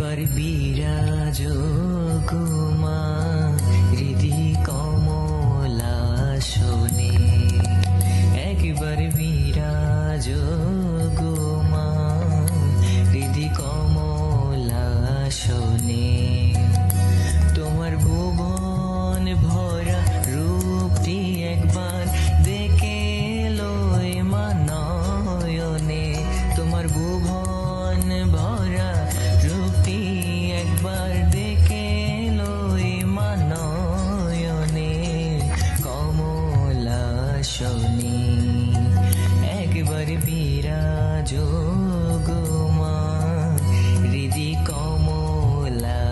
একবার বিরাজ গো মা হৃদি কমলাসনে, একবার বিরাজ গো মা হৃদি কমলাসনে। তোমার ভুবন ভরা রূপটি একবার দেখে লই মা নয়নে, তোমার ভুবন ভরা রূপটি একবার দেখে লই মা নয়নে কমলাসনে, একবার বিরাজ গো মা হৃদি কমলাসনে।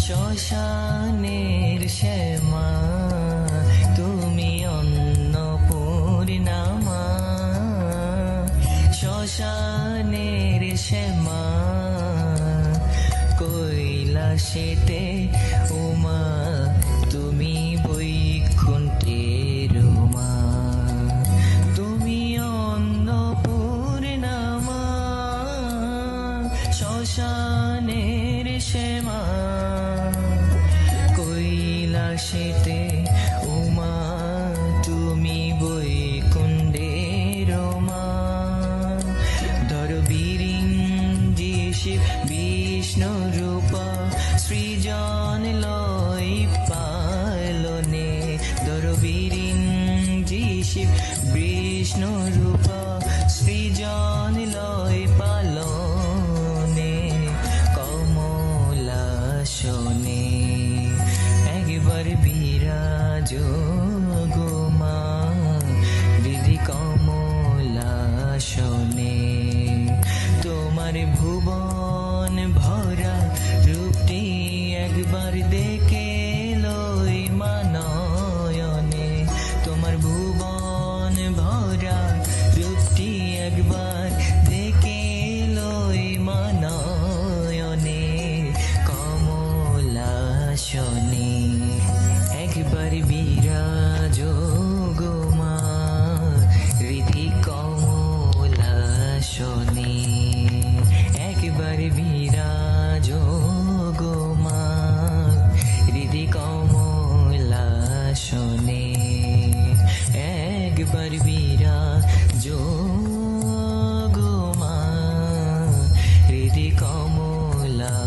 শ্মশানের শ্যামা তুমি অন্নপূর্ণা, শ্মশানের শ্যামা কৈলাসেতে উমা তুমি বৈকুণ্ঠের মা, তুমি অন্নপূর্ণা শ্মশানের শ্যামা কৈলাসেতে উমা তুমি বৈকুণ্ঠের মা। ধর বিরিঞ্জি শিব বিষ্ণু রূপ সৃজন লয় পালনে, ধর বিরিঞ্জি শিব বিষ্ণু রূপ সৃজন লয় পালনে কমলাসনে, একবার বিরাজ গো মা হৃদি কমলাসনে। তোমার ভুবন ভরা রূপটি একবার দেখে লই মা নয়নে, তোমার ভুবন ভরা রূপটি একবার দেখে লই মা নয়নে কমলাসনে, একবার বিরাজ গো মা হৃদি কমলাসনে, একবার বিরাজ গো মা হৃদি কমলাসনে, একবার বিরাজ গো মা হৃদি কমলাসনে।